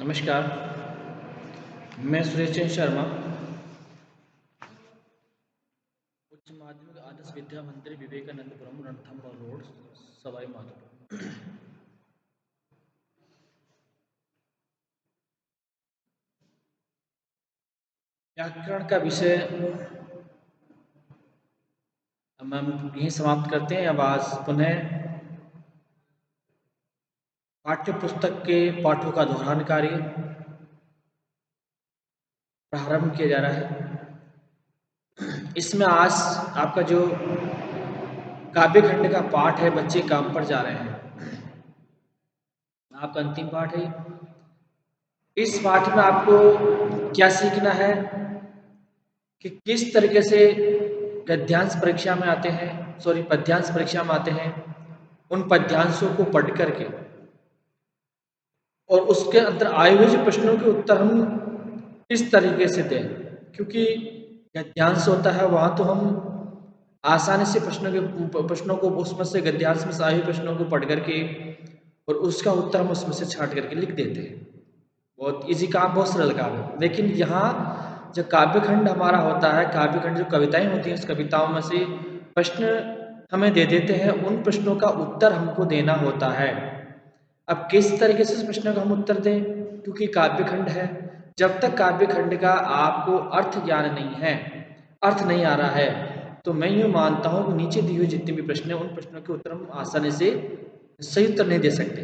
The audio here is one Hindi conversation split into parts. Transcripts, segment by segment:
नमस्कार, मैं सुरेश चंद्र शर्मा, उच्च माध्यमिक आदर्श विद्या मंदिर विवेकानंदपुरम रणथंभौर रोड, सवाई माधोपुर। व्याकरण का विषय हम यहीं समाप्त करते हैं। अब आज पुनः पाठ्य पुस्तक के पाठों का दोहरान कार्य प्रारंभ किया जा रहा है। इसमें आज आपका जो काव्य खंड का पाठ है, बच्चे काम पर जा रहे हैं, आपका अंतिम पाठ है। इस पाठ में आपको क्या सीखना है कि किस तरीके से गद्यांश परीक्षा में आते हैं, पद्यांश परीक्षा में आते हैं, उन पद्यांशों को पढ़ करके और उसके अंदर आए हुए जो प्रश्नों के उत्तर हम किस तरीके से दें। क्योंकि गद्यांश होता है, वहाँ तो हम आसानी से प्रश्नों को उसमें से गद्यांश में से आए हुए प्रश्नों को पढ़ करके और उसका उत्तर हम उसमें से छांट करके लिख देते हैं। बहुत इजी काम, बहुत सरल काम है। लेकिन यहाँ जो काव्य खंड हमारा होता है, काव्य खंड जो कविताएं होती हैं, उस कविताओं में से प्रश्न हमें दे देते हैं, उन प्रश्नों का उत्तर हमको देना होता है। अब किस तरीके से उस प्रश्न का हम उत्तर दें, क्योंकि काव्य खंड है, जब तक काव्य खंड का आपको अर्थ ज्ञान नहीं है, अर्थ नहीं आ रहा है, तो मैं यूँ मानता हूँ कि नीचे दिए हुए जितने भी प्रश्न हैं, उन प्रश्नों के उत्तर हम आसानी से सही उत्तर नहीं दे सकते।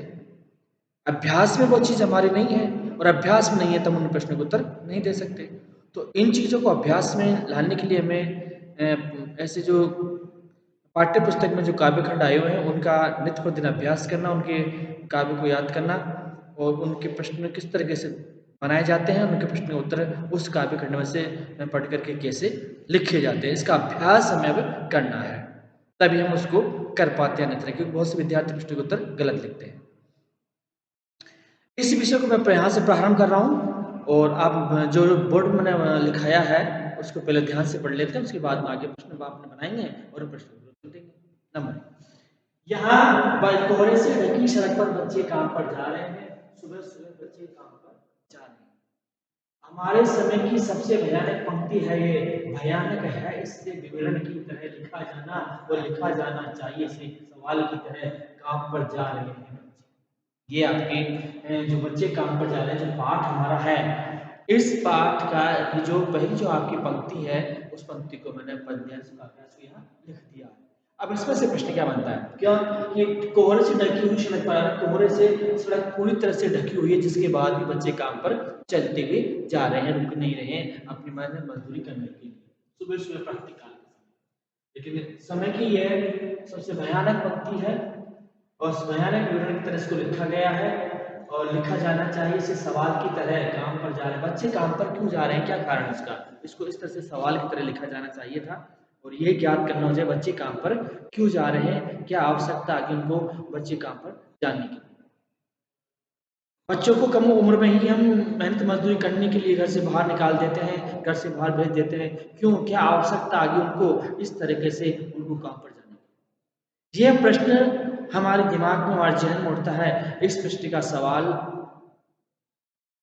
अभ्यास में वो चीज़ हमारी नहीं है और अभ्यास में नहीं है तो हम उन प्रश्नों को उत्तर नहीं दे सकते। तो इन चीज़ों को अभ्यास में लाने के लिए हमें ऐसे जो पाठ्य पुस्तक में जो काव्य खंड आए हुए हैं, उनका नित्य प्रतिदिन अभ्यास करना, उनके काव्य को याद करना और उनके प्रश्न किस तरीके से बनाए जाते हैं, उनके प्रश्न के उत्तर उस काव्य खंड में से पढ़ करके कैसे लिखे जाते हैं, इसका अभ्यास हमें अब करना है, तभी हम उसको कर पाते हैं। अन्यथा क्योंकि बहुत से विद्यार्थी प्रश्न के उत्तर गलत लिखते हैं। इस विषय को मैं यहाँ से प्रारंभ कर रहा हूँ और आप जो बोर्ड में मैंने लिखाया है उसको पहले ध्यान से पढ़ लेते हैं, उसके बाद में आगे प्रश्न आपने बनाएंगे और प्रश्न को उत्तर देंगे। नंबर, यहाँ कोहरे से ढकी सड़क पर बच्चे काम पर जा रहे हैं। सुबह सुबह बच्चे काम पर जा रहे हैं। हमारे समय की सबसे भयानक पंक्ति है ये, भयानक है इससे विवरण की तरह लिखा जाना, और लिखा जाना चाहिए इसे सवाल की तरह, काम पर जा रहे हैं। ये आपके जो बच्चे काम पर जा रहे हैं, जो पाठ हमारा है, इस पाठ का जो पहली जो आपकी पंक्ति है, उस पंक्ति को मैंने पद्यांश यहाँ लिख दिया। अब इसमें से प्रश्न क्या बनता है, क्या कि कोहरे से ढकी हुई सड़क पर, कोहरे से सड़क पूरी तरह से ढकी हुई है, जिसके बाद भी बच्चे काम पर चलते हुए जा रहे हैं, रुक नहीं रहे हैं अपनी मेहनत मजदूरी करने के लिए, सुबह सुबह प्रातःकाल। लेकिन समय की यह सबसे भयानक पंक्ति है और भयानक विवरण की तरह इसको लिखा गया है और लिखा जाना चाहिए इसे सवाल की तरह, काम पर जा रहे हैं बच्चे, काम पर क्यों जा रहे हैं, क्या कारण उसका, इसको इस तरह से सवाल की तरह लिखा जाना चाहिए था। और ये ज्ञात करना हो जाए बच्चे काम पर क्यों जा रहे हैं, क्या आवश्यकता आगे उनको बच्चे काम पर जाने की। बच्चों को कम उम्र में ही हम मेहनत मजदूरी करने के लिए घर से बाहर निकाल देते हैं, घर से बाहर भेज देते हैं, क्यों, क्या आवश्यकता आगे उनको इस तरीके से उनको काम पर जाने की। यह प्रश्न हमारे दिमाग में, हमारे जहन में उठता है। इस प्रश्न का सवाल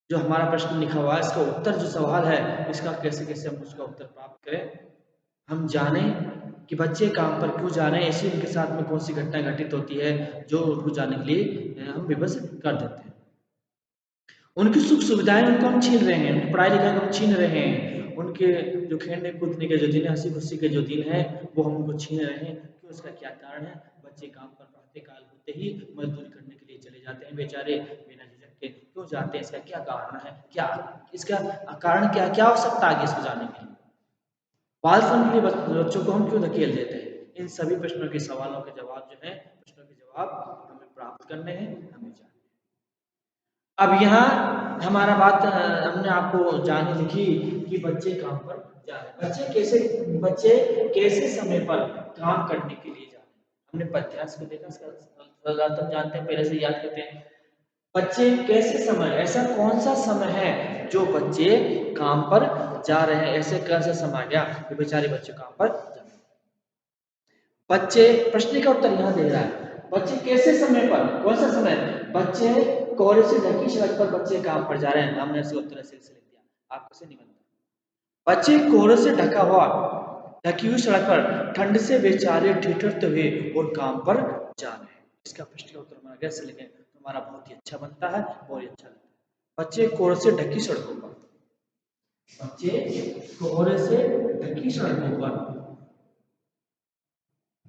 जो हमारा प्रश्न लिखा हुआ है, इसका उत्तर जो सवाल है, इसका कैसे कैसे हम उसका उत्तर प्राप्त करें, हम जाने कि बच्चे काम पर क्यों जा रहे हैं, ऐसी उनके साथ में कौन सी घटना घटित होती है जो उनको जाने के लिए हम विवश कर देते हैं। उनकी सुख सुविधाएं उनको हम छीन रहे हैं, उनकी पढ़ाई लिखाई को हम छीन रहे हैं, उनके जो खेलने कूदने के जो दिन है, हंसी खुशी के जो दिन है, वो हम उनको छीन रहे हैं। क्यों, इसका क्या कारण है, बच्चे काम पर प्रातःकाल होते ही मजदूरी करने के लिए चले जाते हैं बेचारे, बिना झिझक के क्यों जाते हैं, इसका क्या कारण है, क्या इसका कारण, क्या क्या आवश्यकता आगे इसको जाने के लिए, बाल श्रम के लिए बच्चों को हम क्यों धकेल देते हैं। इन सभी प्रश्नों के सवालों के जवाब जो है, प्रश्नों के जवाब हमें प्राप्त करने हैं, हमें जानने। अब यहाँ हमारा बात हमने आपको जानी लिखी कि बच्चे काम पर जा रहे हैं, बच्चे कैसे समय पर काम करने के लिए जा रहे हैं। हमने पद्यांश को देखा, इसका जानते हैं, पहले से याद करते हैं। बच्चे कैसे समय, ऐसा कौन सा समय है जो बच्चे काम पर जा रहे हैं, ऐसे कौन सा समय आ गया कि बेचारे बच्चे काम पर जा रहे हैं। बच्चे, प्रश्न का उत्तर यहाँ दे रहा है, बच्चे कैसे समय पर, कौन सा समय, बच्चे कोहरे से ढकी सड़क पर बच्चे काम पर जा रहे हैं, हमने इसका उत्तर ऐसे लिख दिया, आपको से नहीं बनता। बच्चे कोहरे से ढकी हुई सड़क पर ठंड से बेचारे ठिठुरते हुए और काम पर जा रहे हैं। इसका प्रश्न का उत्तर हमारा कैसे लिखें तो हमारा बहुत ही अच्छा बनता है, बहुत ही अच्छा लगता है। बच्चे कोहरे से ढकी सड़कों पर, बच्चे कोहरे से ढकी सड़कों पर,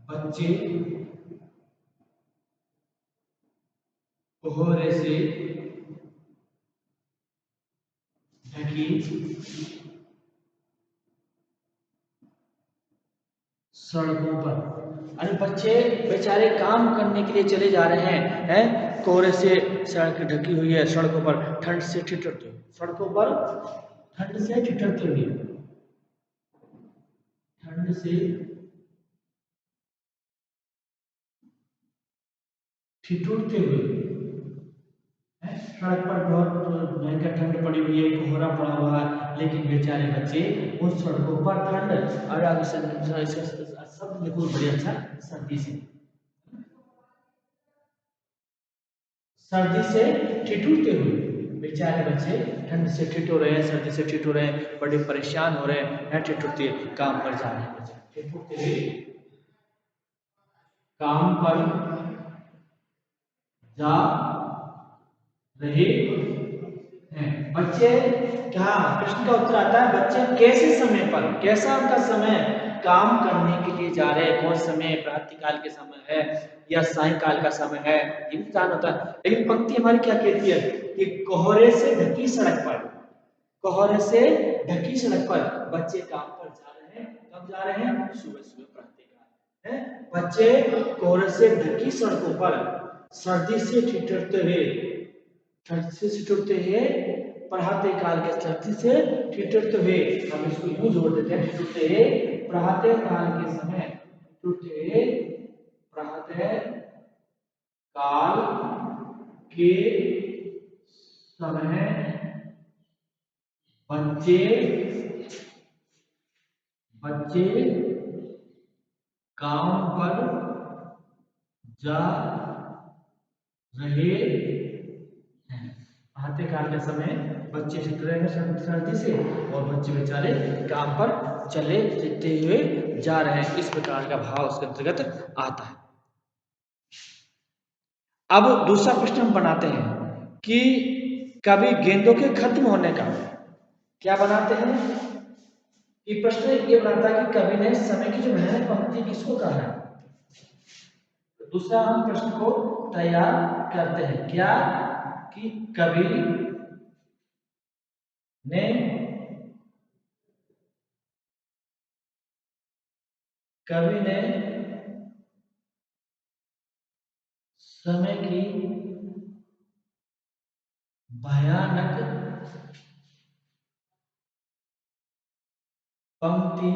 बच्चे कोहरे से ढकी सड़कों पर, अरे बच्चे बेचारे काम करने के लिए चले जा रहे हैं कोहरे से सड़क ढकी हुई है, सड़कों पर ठंड से ठिठुरते हुए, सड़कों पर ठंड से ठिठुरते हुए, ठंड से ठिठुरते हुए, सड़क पर बहुत भयंकर ठंड पड़ी हुई है, कोहरा पड़ा हुआ है, लेकिन बेचारे बच्चे उस सड़कों पर ठंड और आगे सब बिल्कुल बढ़िया अच्छा सर्दी से ठिठुरते हुए, बेचारे बच्चे ठंड से ठिठुर रहे हैं, सर्दी से ठिठुर रहे हैं, बड़े परेशान हो रहे हैं, ठिठुरते काम पर जा रहे हैं, बच्चे ठिठुरते हुए काम पर जा रहे हैं। बच्चे क्या, प्रश्न का उत्तर आता है बच्चे कैसे समय पर, कैसा उनका समय काम करने के लिए जा रहे हैं, कौन समय प्रातःकाल के समय है या सायंकाल का समय है, ये भी जान होता है। लेकिन पंक्ति हमारी क्या कहती है कि कोहरे से ढकी सड़क पर, कोहरे से ढकी सड़क पर बच्चे काम पर जा रहे हैं, कब जा रहे हैं, सुबह सुबह प्रातःकाल है। बच्चे कोहरे से ढकी सड़कों पर सर्दी से ठिठुरते हुए, ठंड से ठिठुरते हुए, पढ़ाते काल के सर्दी से ठिठुरते हुए, हम इसको यूं जोड़ देते हैं, ठिठुरते हुए पढ़ाते काल के समय, ठिठुरते हुए पढ़ाते काल के समय बच्चे बच्चे काम पर जा रहे हैं। आते काल के समय बच्चे ठिठुरे हैं सर्दी से और बच्चे बेचारे काम पर चले लेते हुए जा रहे हैं, इस प्रकार का भाव उसके अंतर्गत आता है। अब दूसरा प्रश्न हम बनाते हैं कि कभी गेंदों के खत्म होने का, क्या बनाते हैं कि प्रश्न ये बनाता है कि कवि ने समय की जो भयानक पंक्ति किसको कहा है। दूसरा हम प्रश्न को तैयार करते हैं, क्या कि कवि ने समय की भयानक पंक्ति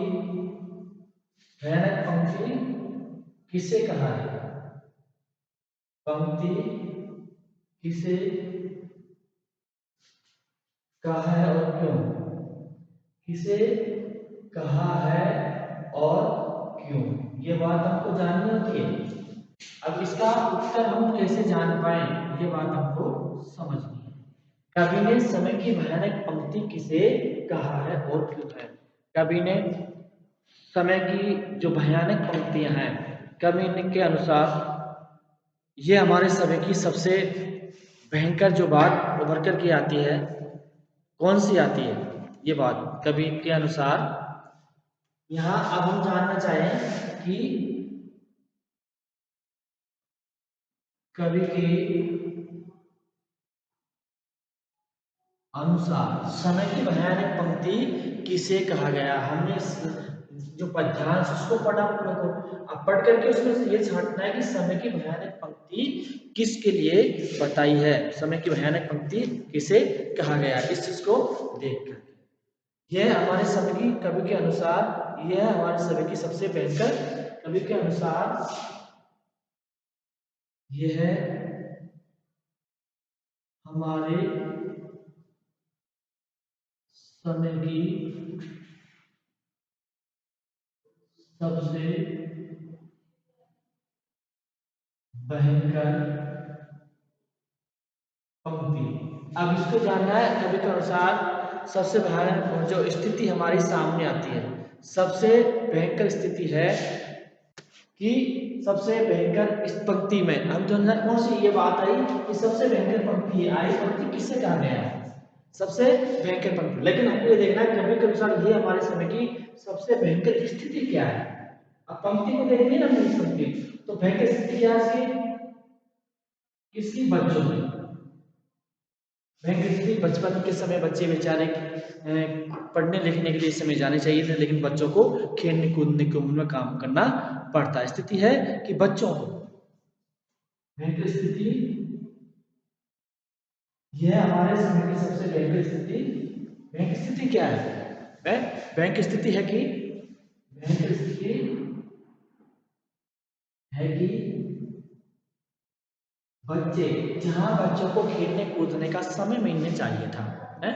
किसे कहा है, पंक्ति किसे कहा है और क्यों, किसे कहा है और क्यों, ये बात हमको जाननी होती है। अब इसका उत्तर हम कैसे जान पाए, ये बात हमको समझनी है। कवि ने समय की भयानक पंक्ति किसे कहा है और क्यों है। कवि ने समय की जो भयानक पंक्तियां हैं, कवि के अनुसार ये हमारे समय की सबसे भयंकर जो बात उभर कर के आती है, कौन सी आती है ये बात कवि के अनुसार। यहाँ अब हम जानना चाहें कि कवि के अनुसार समय की भयानक पंक्ति किसे कहा गया। हमने जो पद्यांश उसको पढ़ा पूरे को, अब पढ़ करके उसमें से ये छांटना है कि समय की भयानक पंक्ति किसके लिए बताई है, समय की भयानक पंक्ति किसे कहा गया, इस चीज को देख कर यह हमारे समय की कवि के अनुसार, यह हमारे समय की सबसे भयंकर कवि के अनुसार यह हमारे समय की सबसे भयंकर पंक्ति। अब इसको जानना है, कवि के अनुसार सबसे भयानक जो स्थिति हमारी सामने आती है, सबसे भयंकर स्थिति है कि सबसे भयंकर इस पंक्ति में हम जो अंदर कौन सी ये बात आई कि सबसे भयंकर पंक्ति आई, पंक्ति किससे कहा गया है सबसे भयंकर पंक्ति। लेकिन हमको ये देखना है कवि के अनुसार ये हमारे समय की सबसे भयंकर स्थिति क्या है। अब पंक्ति को देखेंगे ना इस पंक्ति, तो भयंकर स्थिति क्या है इसकी, किसकी, बच्चों की भयंकर स्थिति। बचपन के समय बच्चे बेचारे पढ़ने लिखने के लिए इस समय जाने चाहिए थे, लेकिन बच्चों को खेलने कूदने की उम्र में काम करना पड़ता है। स्थिति है कि बच्चों को भयंकर स्थिति, यह हमारे समय की सबसे भयंकर स्थिति। भयंकर स्थिति क्या है, भयंकर स्थिति है कि भयंकर स्थिति है कि बच्चे, जहां बच्चों को खेलने कूदने का समय मिलने चाहिए था, है?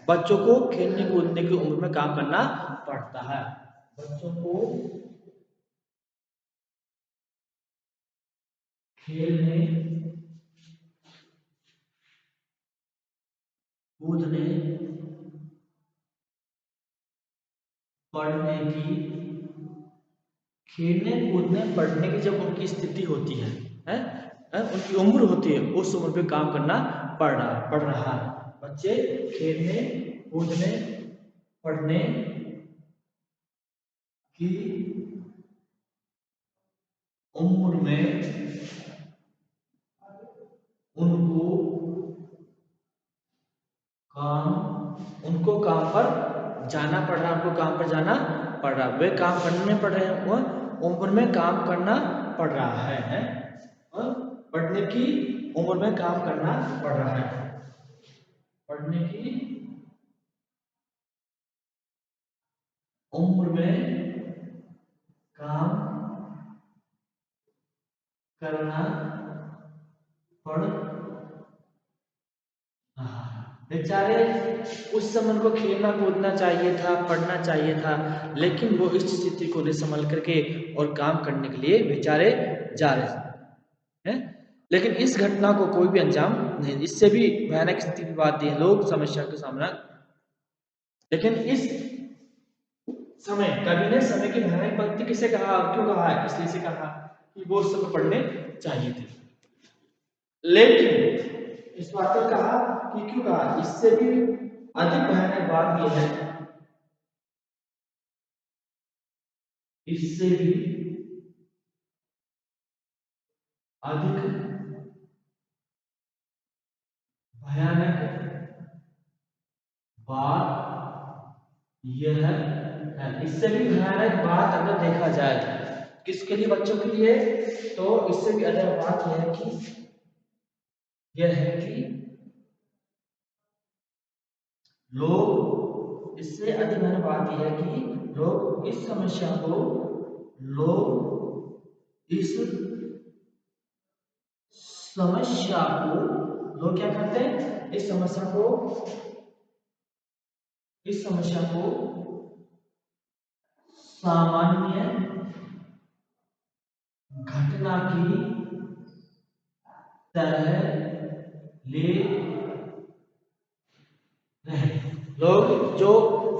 बच्चों को खेलने कूदने की उम्र में काम करना पड़ता है। बच्चों को खेलने कूदने पढ़ने की, खेलने कूदने पढ़ने की जब उनकी स्थिति होती है, उनकी उम्र होती है, उस उम्र पे काम करना पड़ रहा है। बच्चे खेलने कूदने पढ़ने की उम्र में उनको काम पर जाना पड़ रहा, उनको काम पर जाना पड़ रहा, वे काम करने पड़ रहे हैं, वह उम्र में काम करना पड़ रहा है, और पढ़ने की उम्र में काम करना पड़ रहा है, पढ़ने की उम्र में काम करना पड़ रहा है। बेचारे उस समय उनको खेलना कूदना चाहिए था, पढ़ना चाहिए था, लेकिन वो इस स्थिति को नहीं संभाल करके और काम करने के लिए बेचारे जा रहे हैं। लेकिन इस घटना को कोई भी अंजाम नहीं, इससे भी भयानक स्थिति की बात है, लोग समस्या का सामना। लेकिन इस समय कवि ने समय की भयानक पंक्ति किसे कहा, क्यों कहा है, इसलिए से कहा कि वो उस समय पढ़ने चाहिए थे। लेकिन इस बात को कहा कि क्यों कहा, इससे भी अधिक भयानक बात यह है, इससे भी अधिक भयानक बात यह है, इससे भी भयानक बात अगर देखा जाए किसके लिए, बच्चों के लिए, तो इससे भी अधिक बात यह है कि लोग, इससे अधिक भयानक बात यह है कि लोग इस समस्या को, लोग इस समस्या को, लोग क्या करते हैं, इस समस्या को सामान्य घटना की तरह ले रहे। लोग जो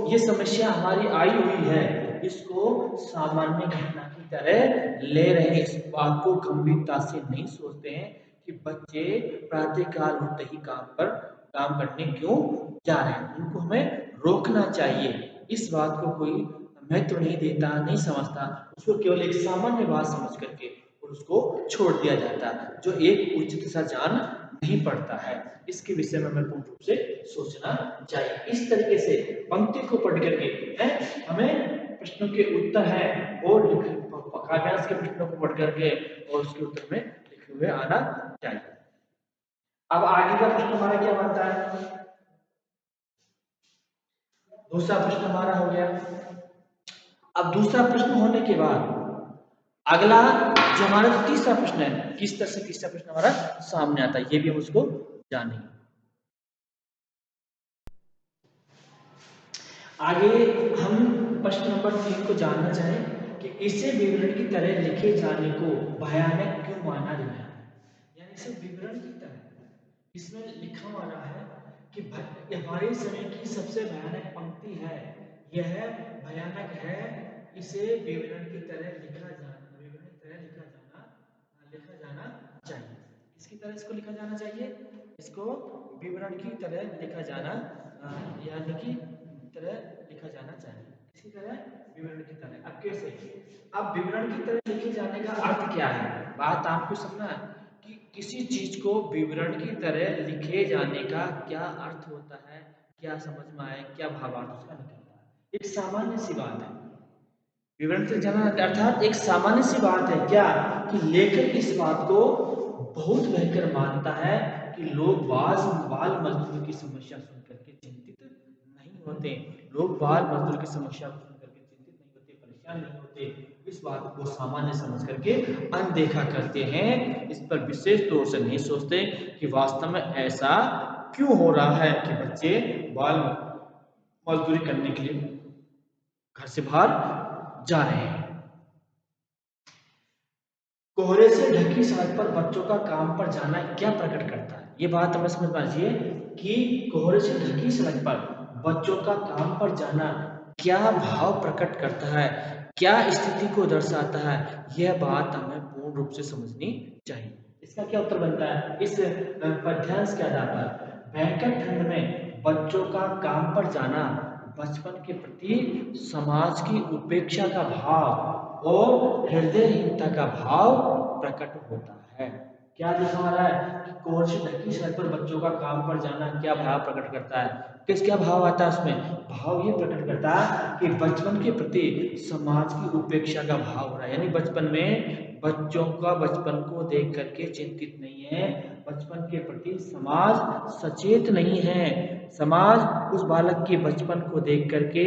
ये समस्या हमारी आई हुई है, इसको सामान्य घटना की तरह ले रहे हैं, इस बात को गंभीरता से नहीं सोचते हैं कि बच्चे प्रातःकाल होते ही काम करने क्यों जा रहे हैं, उनको हमें रोकना चाहिए। इस बात को कोई महत्व नहीं देता, नहीं समझता, उसको केवल एक सामान्य बात समझ करके और उसको छोड़ दिया जाता है, जो एक उचित सा जान नहीं पड़ता है। इसके विषय में हमें पूर्ण रूप से सोचना चाहिए। इस तरीके से पंक्ति को पढ़ करके हमें प्रश्नों के उत्तर है और काव्यांश के प्रश्नों को पढ़ करके और उसके उत्तर में लिखे हुए आना चाहिए। अब आगे का प्रश्न हमारा क्या बनता है, दूसरा प्रश्न हमारा हो गया। अब दूसरा प्रश्न होने के बाद अगला जो हमारा जो तीसरा प्रश्न है, किस तरह से तीसरा प्रश्न हमारा सामने आता है, ये भी हम उसको जानेंगे। आगे हम प्रश्न नंबर 3 को जानना चाहें कि इसे विवरण की तरह लिखे जाने को भयानक क्यों माना गया है, यानी इसे विवरण की तरह इसमें लिखा हुआ रहा है कि हमारे समय की सबसे भयानक पंक्ति है, यह भयानक है, इसे विवरण की तरह लिखा जाना चाहिए। किसकी तरह इसको लिखा जाना चाहिए? इसको विवरण की तरह लिखा जाना यानी कि तरह लिखा जाना चाहिए। किसी तरह? विवरण की तरह। अब कैसे? अब विवरण की तरह लिखे जाने का अर्थ क्या है? बात आपको समझना है कि किसी चीज को विवरण की तरह लिखे जाने का क्या अर्थ होता है, क्या समझ में आए, क्या भावार्थ उसका निकलता है। एक सामान्य सी बात है, विवरण से जाना अर्थात एक सामान्य सी बात है क्या कि लेखक इस बात को बहुत बेहतर मानता है कि लोग बाल मजदूर की समस्या सुनकर के चिंतित नहीं होते। लोग बाल मजदूर की समस्या को सुनकर के चिंतित नहीं होते, परेशान नहीं होते। इस बात को सामान्य समझ करके अनदेखा करते हैं, इस पर विशेष तौर से नहीं सोचते कि वास्तव में ऐसा क्यों हो रहा है कि बच्चे बाल मजदूरी करने के लिए घर से बाहर जा रहे हैं। कोहरे से ढकी सड़क पर बच्चों का काम पर जाना क्या प्रकट करता है? ये बात हमें समझ में आनी कि कोहरे से ढकी सड़क पर बच्चों का काम पर जाना क्या भाव प्रकट करता है, क्या स्थिति को दर्शाता है, यह बात हमें पूर्ण रूप से समझनी चाहिए। इसका क्या उत्तर बनता है इस पद्यांश के आधार पर? भयंकर ठंड में बच्चों का काम पर जाना बचपन के प्रति समाज की उपेक्षा का भाव और हृदयहीनता का भाव प्रकट होता है। क्या दिखा रहा है कि कोहरे से ढकी सड़क पर बच्चों का काम पर जाना क्या भाव प्रकट करता है? किस क्या भाव आता है उसमें? भाव ये प्रकट करता है कि बचपन के प्रति समाज की उपेक्षा का भाव हो रहा है, यानी बचपन में बच्चों का बचपन को देख करके चिंतित नहीं है, बचपन के प्रति समाज सचेत नहीं है। समाज उस बालक के बचपन को देख करके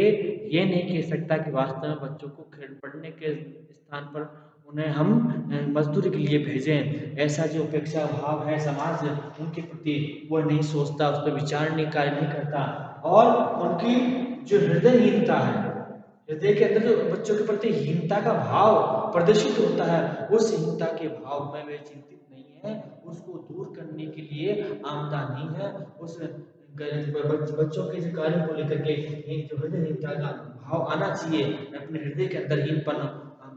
ये नहीं कह सकता कि वास्तव में बच्चों को पढ़ने के स्थान पर उन्हें हम मजदूरी के लिए भेजें। ऐसा जो उपेक्षा भाव है समाज उनके प्रति वो नहीं सोचता, उस पर विचार नहीं कार्य नहीं करता, और उनकी जो हृदयहीनता है, हृदय के अंदर जो बच्चों के प्रति हीनता का भाव प्रदर्शित होता है, उस हीनता के भाव में वे चिंतित नहीं है, उसको दूर करने के लिए आमदा नहीं है। उस बच्चों के जो कार्य को लेकर के जो हृदयहीनता का भाव आना चाहिए, अपने हृदय के अंदर हीनपन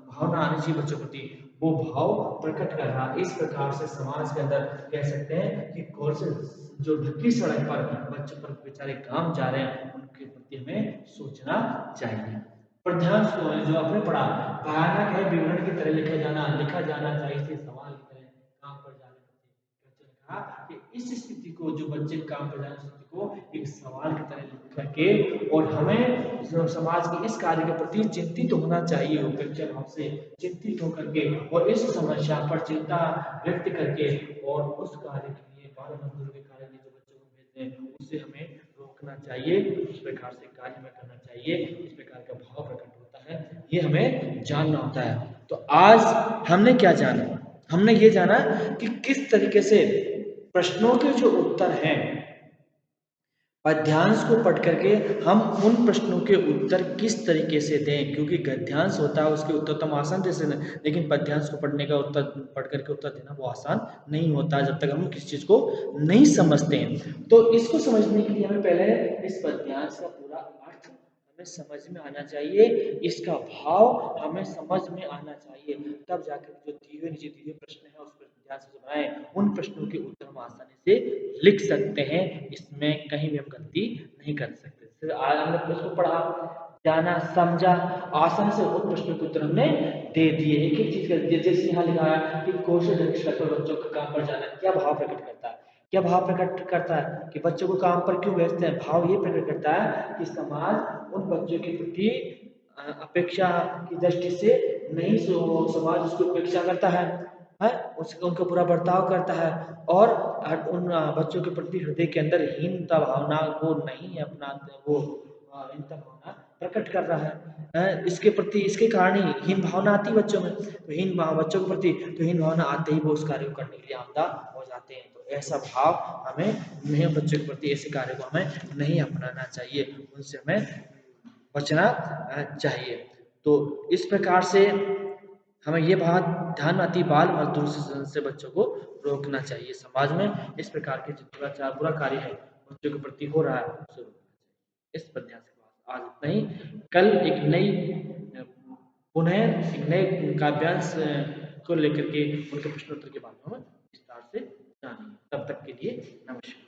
भावना आनी चाहिए बच्चों के प्रति, वो भाव प्रकट कर रहा है। इस प्रकार से समाज के अंदर कह सकते हैं कि कोर्सेज जो ढकी सड़क पर बच्चों पर बेचारे काम जा रहे हैं उनके प्रति हमें सोचना चाहिए। पर ध्यान से जो आपने पढ़ा, भयानक है विवरण की तरह लिखा जाना चाहिए इसे सवाल की तरह काम पर जाने बच्चे ने कहा कि इस स्थिति को जो बच्चे काम पर जाने स्थिति को एक सवाल की तरह लिख करके, और हमें जो समाज के इस कार्य के प्रति चिंतित होना चाहिए, उपेक्षा भाव से चिंतित होकर के और इस समस्या पर चिंता व्यक्त करके और उस कार्य के लिए बाल मजदूर के कार्य जो बच्चों को भेजते हैं उसे हमें रोकना चाहिए, उस प्रकार से कार्य में करना चाहिए, इस प्रकार का भाव प्रकट होता है, ये हमें जानना होता है। तो आज हमने क्या जाना? हमने ये जाना कि किस तरीके से प्रश्नों के जो उत्तर हैं पद्यांश को पढ़ करके हम उन प्रश्नों के उत्तर किस तरीके से दें, क्योंकि गद्यांश होता है उसके उत्तर तो हम आसान दे सकते हैं, लेकिन पद्यांश को पढ़ने का उत्तर पढ़ करके उत्तर देना वो आसान नहीं होता जब तक हम किसी चीज को नहीं समझते हैं। तो इसको समझने के लिए हमें पहले इस पद्यांश का पूरा अर्थ हमें समझ में आना चाहिए, इसका भाव हमें समझ में आना चाहिए, तब जाकर जो नीचे दिए हुए प्रश्न है उस पर ध्यान से बनाएं, उन प्रश्नों के उत्तर हम आसानी से लिख सकते हैं, इसमें कहीं भी हम गलती नहीं कर सकते। फिर आज हमने प्रश्न पढ़ा, जाना, समझा, आसानी से उन प्रश्नों के उत्तर हमने दे दिए, एक एक चीज कर दिए। जैसे यहाँ लिखा है कि कौशल बच्चों का काम पर जाना क्या भाव प्रकट करता है? क्या भाव प्रकट करता है कि बच्चों को काम पर क्यों भेजते हैं? भाव ये प्रकट करता है कि समाज उन बच्चों के प्रति अपेक्षा की दृष्टि से नहीं, समाज उसकी उपेक्षा करता है, उसका उनका बुरा बर्ताव करता है, और उन बच्चों के प्रति हृदय के अंदर हीनता भावना को नहीं अपनाते, वो हीनता भावना प्रकट कर रहा है। इसके प्रति इसके कारण ही हीन भावना आती है बच्चों में, तो बच्चों के प्रति तो हीन भावना आते ही वो उस कार्य को करने के लिए आमदा हो जाते हैं। तो ऐसा भाव हमें नहीं, बच्चों के प्रति ऐसे कार्य को हमें नहीं अपनाना चाहिए, उनसे हमें बचना चाहिए। तो इस प्रकार से हमें ये बात ध्यान आती, बाल मजदूर से बच्चों को रोकना चाहिए। समाज में इस प्रकार के जो दुराचार बुरा कार्य है बच्चों के प्रति हो रहा है उसे रोकना चाहिए। इस प्रन्यास के बाद आज इतना ही। कल एक नई पुनः एक नए काव्यांश को लेकर के उनके प्रश्नोत्तर के बारे में विस्तार से जानेंगे। तब तक के लिए नमस्कार।